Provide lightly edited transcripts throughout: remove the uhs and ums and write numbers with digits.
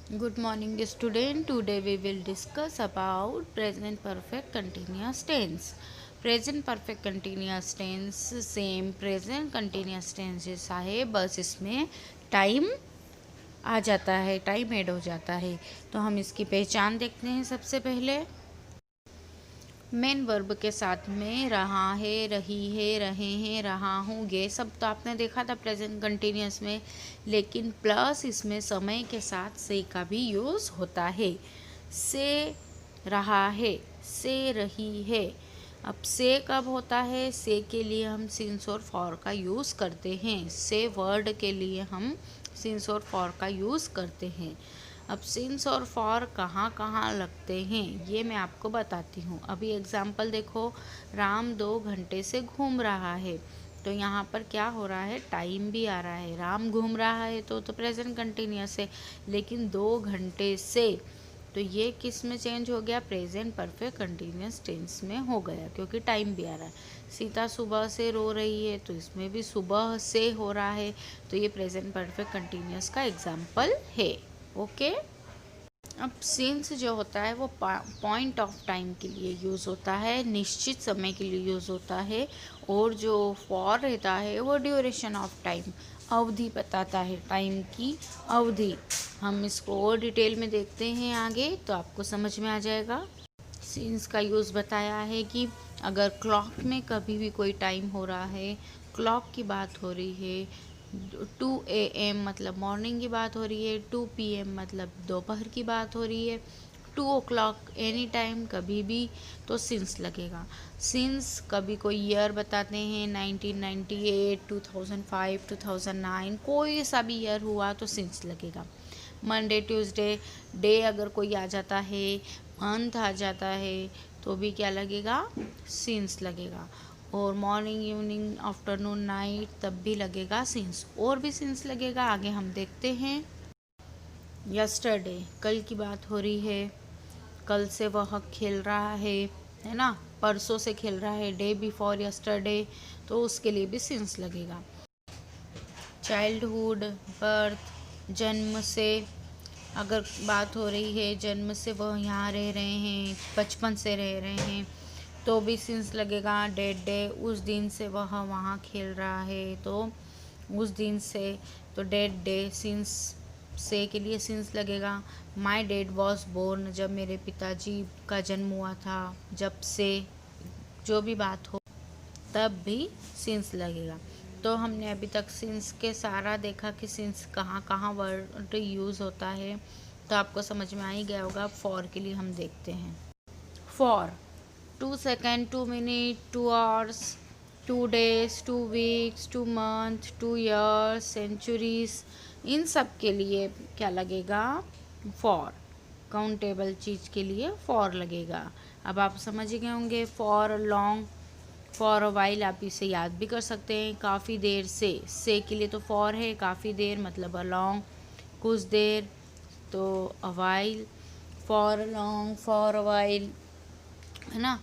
Good morning student. Today we will discuss about present perfect continuous tense. Present perfect continuous tense same present continuous tense जैसा है, बस इसमें time आ जाता है, time add हो जाता है। तो हम इसकी पहचान देखते हैं। सबसे पहले मेन वर्ब के साथ में रहा है, रही है, रहे हैं, रहा हूँ, ये सब तो आपने देखा था प्रेजेंट कंटिन्यूस में। लेकिन प्लस इसमें समय के साथ से का भी यूज़ होता है। से रहा है, से रही है। अब से कब होता है? से के लिए हम सिंस और फॉर का यूज़ करते हैं। से वर्ड के लिए हम सिंस और फॉर का यूज़ करते हैं। अब सिंस और फॉर कहाँ कहाँ लगते हैं ये मैं आपको बताती हूँ। अभी एग्जाम्पल देखो, राम 2 घंटे से घूम रहा है। तो यहाँ पर क्या हो रहा है? टाइम भी आ रहा है। राम घूम रहा है तो प्रेजेंट कंटिन्यूस है, लेकिन 2 घंटे से तो ये किस में चेंज हो गया? प्रेजेंट परफेक्ट कंटिन्यूस टेंस में हो गया, क्योंकि टाइम भी आ रहा है। सीता सुबह से रो रही है तो इसमें भी सुबह से हो रहा है, तो ये प्रेजेंट परफेक्ट कंटिन्यूस का एग्जाम्पल है। ओके। अब सिंस जो होता है वो पॉइंट ऑफ टाइम के लिए यूज़ होता है, निश्चित समय के लिए यूज़ होता है। और जो फॉर रहता है वो ड्यूरेशन ऑफ टाइम, अवधि बताता है, टाइम की अवधि। हम इसको और डिटेल में देखते हैं आगे तो आपको समझ में आ जाएगा। सिंस का यूज़ बताया है कि अगर क्लॉक में कभी भी कोई टाइम हो रहा है, क्लॉक की बात हो रही है, 2 AM मतलब मॉर्निंग की बात हो रही है, 2 PM मतलब दोपहर की बात हो रही है, 2 o'clock एनी टाइम कभी भी, तो सिंस लगेगा। सिंस कभी कोई ईयर बताते हैं, 1998, 2005, 2009, कोई सा भी ईयर हुआ तो सिंस लगेगा। मंडे ट्यूसडे डे अगर कोई आ जाता है, मंथ आ जाता है, तो भी क्या लगेगा? सिंस लगेगा। और मॉर्निंग इवनिंग आफ्टरनून नाइट तब भी लगेगा सिंस। और भी सिंस लगेगा, आगे हम देखते हैं। यस्टरडे कल की बात हो रही है, कल से वह खेल रहा है ना, परसों से खेल रहा है, डे बिफोर यस्टरडे, तो उसके लिए भी सिंस लगेगा। चाइल्डहुड बर्थ जन्म से अगर बात हो रही है, जन्म से वह यहाँ रह रहे हैं, बचपन से रह रहे हैं, तो भी सिंस लगेगा। डेड डे उस दिन से वह वहाँ खेल रहा है, तो उस दिन से, तो डेड डे सिंस से के लिए सिंस लगेगा। माई डैड वॉज बोर्न जब मेरे पिताजी का जन्म हुआ था, जब से जो भी बात हो तब भी सिंस लगेगा। तो हमने अभी तक सिंस के सारा देखा कि सिंस कहाँ कहाँ वर्ड यूज़ होता है, तो आपको समझ में आ ही गया होगा। फॉर के लिए हम देखते हैं। For 2 second, 2 minute, 2 hours, 2 days, 2 weeks, 2 month, 2 years, centuries, इन सब के लिए क्या लगेगा? फॉर। काउंटेबल चीज़ के लिए फॉर लगेगा। अब आप समझ गए होंगे। For long, for a while आप इसे याद भी कर सकते हैं, काफ़ी देर से के लिए तो फॉर है, काफ़ी देर मतलब अ लॉन्ग, कुछ देर तो a while, for long, for a while, है ना।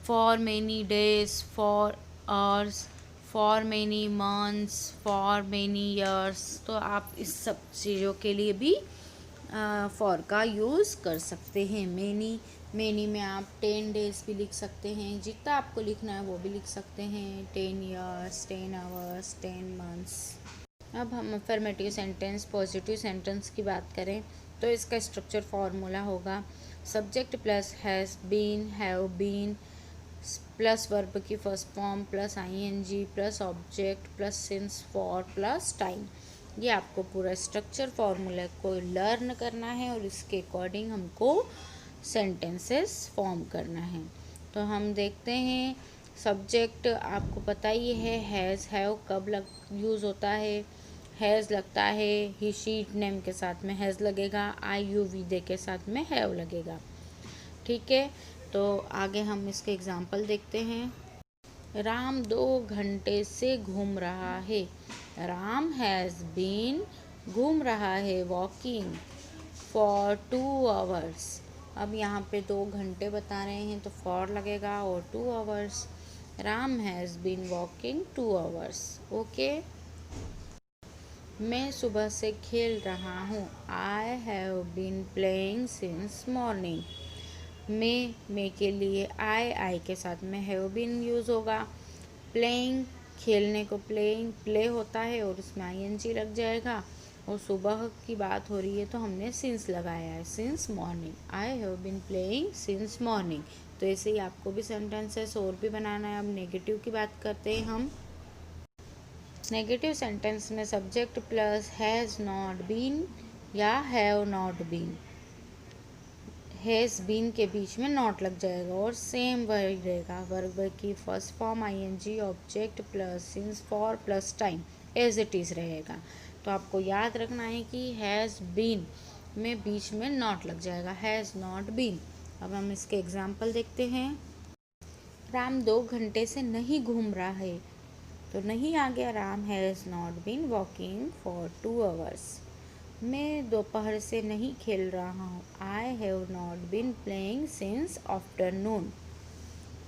For many days, for hours, for many months, for many years, तो आप इस सब चीज़ों के लिए भी फॉर का यूज़ कर सकते हैं। मैनी में आप 10 डेज भी लिख सकते हैं, जितना आपको लिखना है वो भी लिख सकते हैं। 10 ईयर्स, 10 आवर्स, 10 मंथ्स। अब हम अफर्मेटिव सेंटेंस, पॉजिटिव सेंटेंस की बात करें तो इसका स्ट्रक्चर फॉर्मूला होगा subject plus has been, have been, plus verb की first form plus ING plus object plus since for plus time. ये आपको पूरा स्ट्रक्चर फॉर्मूला को लर्न करना है और इसके अकॉर्डिंग हमको सेंटेंसेस फॉर्म करना है। तो हम देखते हैं। सब्जेक्ट आपको पता ही है, हैज़ हैव कब यूज़ होता है? हैज़ लगता है ही शी नेम के साथ में हैज़ लगेगा, आई यू वी दे के साथ में हैव लगेगा। ठीक है, तो आगे हम इसके एग्जाम्पल देखते हैं। राम 2 घंटे से घूम रहा है। राम हैज़ बीन, घूम रहा है, वॉकिंग फॉर 2 आवर्स। अब यहाँ पे 2 घंटे बता रहे हैं तो फॉर लगेगा और 2 hours. Ram has been walking 2 hours. Okay. मैं सुबह से खेल रहा हूँ। I have been playing since morning. मे के लिए आई के साथ में हैव बीन यूज़ होगा। प्लेइंग खेलने को प्लेइंग प्ले होता है और उसमें आईएनजी लग जाएगा। और सुबह की बात हो रही है तो हमने सिंस लगाया है, since morning. I have been playing since morning. तो ऐसे ही आपको भी सेंटेंसेस और भी बनाना है। अब नेगेटिव की बात करते हैं हम। नेगेटिव सेंटेंस में subject plus has not been या have not been, has been के बीच में नॉट लग जाएगा और सेम वर्ड रहेगा। वर्ब की first form ING, object plus since for plus time as it is रहेगा। तो आपको याद रखना है कि हैज़ बीन में बीच में नॉट लग जाएगा, हैज़ नॉट बीन। अब हम इसके एग्जाम्पल देखते हैं। राम 2 घंटे से नहीं घूम रहा है, तो नहीं आ गया। Ram has not been walking for 2 hours। मैं दोपहर से नहीं खेल रहा हूँ, I have not been playing since afternoon.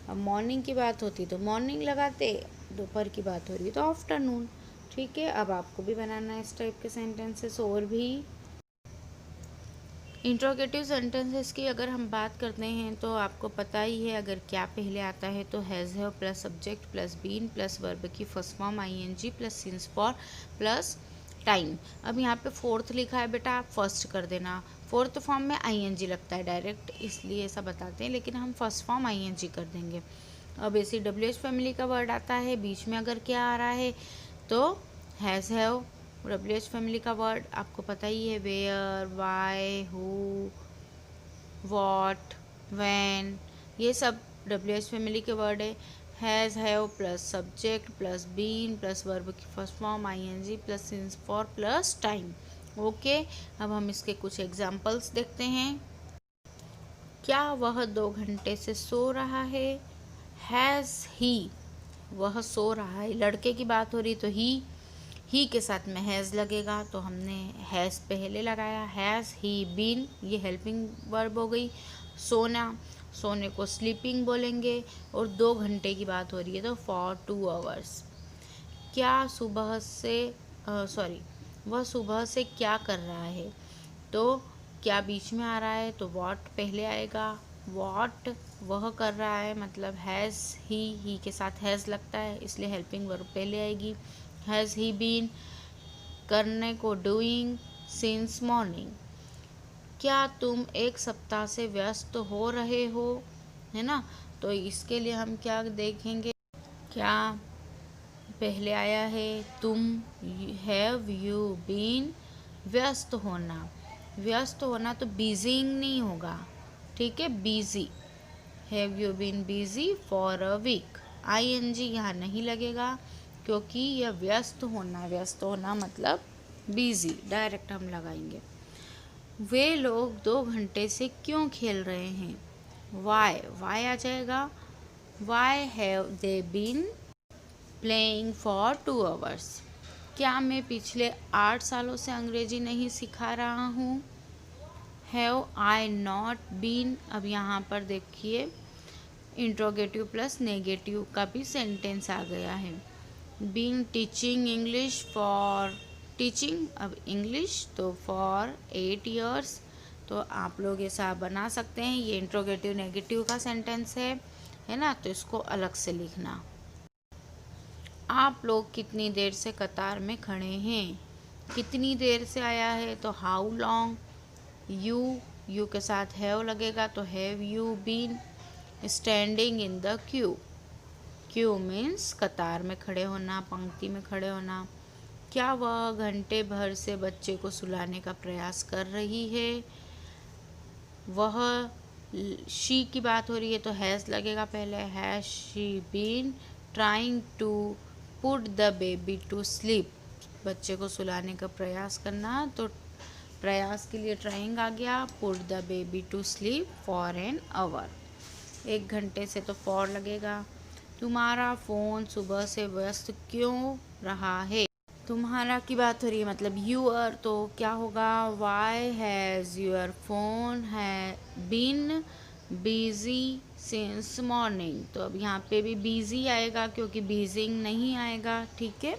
अब मॉर्निंग की बात होती तो मॉर्निंग लगाते, दोपहर की बात हो रही है तो आफ्टरनून। ठीक है, अब आपको भी बनाना है इस टाइप के सेंटेंसेस और भी। इंट्रोगेटिव सेंटेंसेस की अगर हम बात करते हैं तो आपको पता ही है, अगर क्या पहले आता है तो has have plus subject plus been plus verb की first form ING plus since for plus time. अब यहाँ पे फोर्थ लिखा है बेटा, आप फर्स्ट कर देना। फोर्थ फॉर्म में आईएनजी लगता है डायरेक्ट, इसलिए ऐसा बताते हैं, लेकिन हम फर्स्ट फॉर्म आईएनजी कर देंगे। अब ऐसी डब्ल्यूएच फैमिली का वर्ड आता है, बीच में अगर क्या आ रहा है तो हैज़ हैव। डब्ल्यूएच फैमिली का वर्ड आपको पता ही है, where, why, who, what, when, ये सब डब्ल्यूएच फैमिली के वर्ड है। Has have plus subject plus been plus verb की first form ING plus since for plus time. Okay, अब हम इसके कुछ एग्जाम्पल्स देखते हैं। क्या वह 2 घंटे से सो रहा है, हैज़ ही, वह सो रहा है। लड़के की बात हो रही तो ही के साथ में हैज़ लगेगा, तो हमने हैज़ पहले लगाया। हैज़ ही बीन, ये हेल्पिंग वर्ब हो गई। सोना, सोने को स्लीपिंग बोलेंगे। और 2 घंटे की बात हो रही है तो फॉर 2 hours। क्या सुबह से वह सुबह से क्या कर रहा है, तो क्या बीच में आ रहा है तो वॉट पहले आएगा। वॉट वह कर रहा है, मतलब हैज़ ही के साथ हैज़ लगता है, इसलिए हेल्पिंग वर्ब पहले आएगी। हैज़ ही बीन, करने को डूइंग सिंस मॉर्निंग। क्या तुम 1 सप्ताह से व्यस्त हो रहे हो, है ना। तो इसके लिए हम क्या देखेंगे, क्या पहले आया है, तुम, हैव यू बीन, व्यस्त होना। व्यस्त होना तो बिजीइंग नहीं होगा, ठीक है, busy. Have you been busy for a week, ING यहाँ नहीं लगेगा क्योंकि यह व्यस्त होना मतलब बिजी, डायरेक्ट हम लगाएंगे। वे लोग 2 घंटे से क्यों खेल रहे हैं, वाई आ जाएगा। Why have they been playing for 2 hours। क्या मैं पिछले 8 सालों से अंग्रेजी नहीं सिखा रहा हूँ, हैव आई नॉट बीन। अब यहाँ पर देखिए इंट्रोगेटिव प्लस नेगेटिव का भी सेंटेंस आ गया है। Been teaching English for, teaching अब इंग्लिश तो फॉर 8 years। तो आप लोग ऐसा बना सकते हैं, ये इंट्रोगेटिव नेगेटिव का सेंटेंस है ना, तो इसको अलग से लिखना। आप लोग कितनी देर से कतार में खड़े हैं, कितनी देर से आया है तो हाउ लॉन्ग। यू के साथ हैव लगेगा तो have you been standing in the queue means कतार में खड़े होना, पंक्ति में खड़े होना। क्या वह घंटे भर से बच्चे को सुलाने का प्रयास कर रही है, वह, शी की बात हो रही है तो हैज़ लगेगा पहले। Has she been trying to put the baby to sleep, बच्चे को सुलाने का प्रयास करना, तो प्रयास के लिए ट्राइंग आ गया। Put the baby to sleep for an hour, 1 घंटे से तो फॉर लगेगा। तुम्हारा फ़ोन सुबह से व्यस्त क्यों रहा है, तुम्हारा की बात हो रही है मतलब यूअर, तो क्या होगा, वाई हैज़ यूअर फोन है बीन बिजी सिंस मॉर्निंग। तो अब यहाँ पे भी बिजी आएगा क्योंकि बिजिंग नहीं आएगा, ठीक है।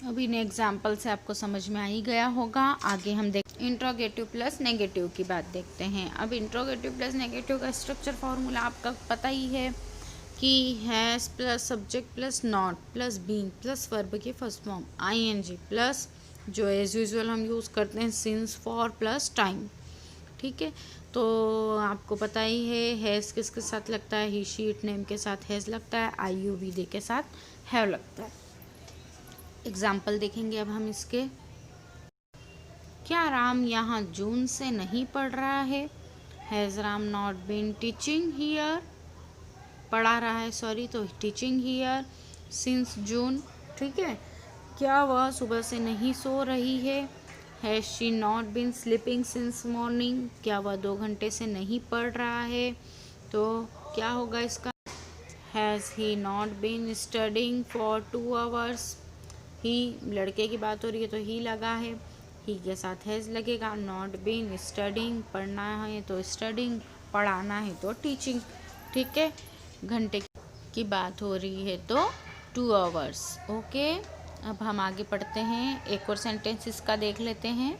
अब इन एग्जाम्पल से आपको समझ में आ ही गया होगा। आगे हम देख इंट्रोगेटिव प्लस नेगेटिव की बात देखते हैं। अब इंट्रोगेटिव प्लस नेगेटिव का स्ट्रक्चर फॉर्मूला आपका पता ही है कि has plus subject plus not plus being plus verb की फर्स्ट फॉर्म आईएनजी प्लस जो एज यूजुअल हम यूज़ करते हैं सिंस फॉर प्लस टाइम। ठीक है, तो आपको पता ही है हैज़ किसके साथ लगता है, ही शी इट नेम के साथ हैज़ लगता है, आई यू वी दे के साथ हैव लगता है। एग्जाम्पल देखेंगे अब हम इसके। क्या राम यहाँ जून से नहीं पढ़ रहा है? Has Ram not been teaching here, पढ़ा रहा है सॉरी, तो टीचिंग हियर सिंस जून। ठीक है, क्या वह सुबह से नहीं सो रही है? Has she not been sleeping since morning, क्या वह 2 घंटे से नहीं पढ़ रहा है? तो क्या होगा इसका? Has he not been studying for 2 hours, he लड़के की बात हो रही है तो ही लगा है, ही के साथ हैज़ लगेगा। नॉट बीन स्टडिंग, पढ़ना है तो स्टडिंग, पढ़ाना है तो टीचिंग। ठीक है, घंटे की बात हो रही है तो 2 आवर्स। ओके, अब हम आगे पढ़ते हैं, एक और सेंटेंस इसका देख लेते हैं।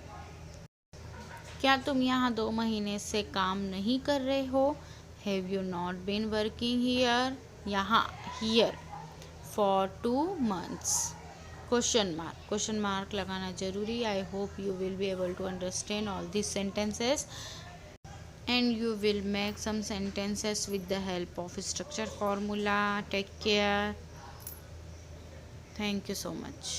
क्या तुम यहाँ 2 महीने से काम नहीं कर रहे हो? Have you not been working here, यहाँ here for 2 months। Question mark लगाना जरूरी। I hope you will be able to understand all these sentences and you will make some sentences with the help of structure formula. Take care. Thank you so much.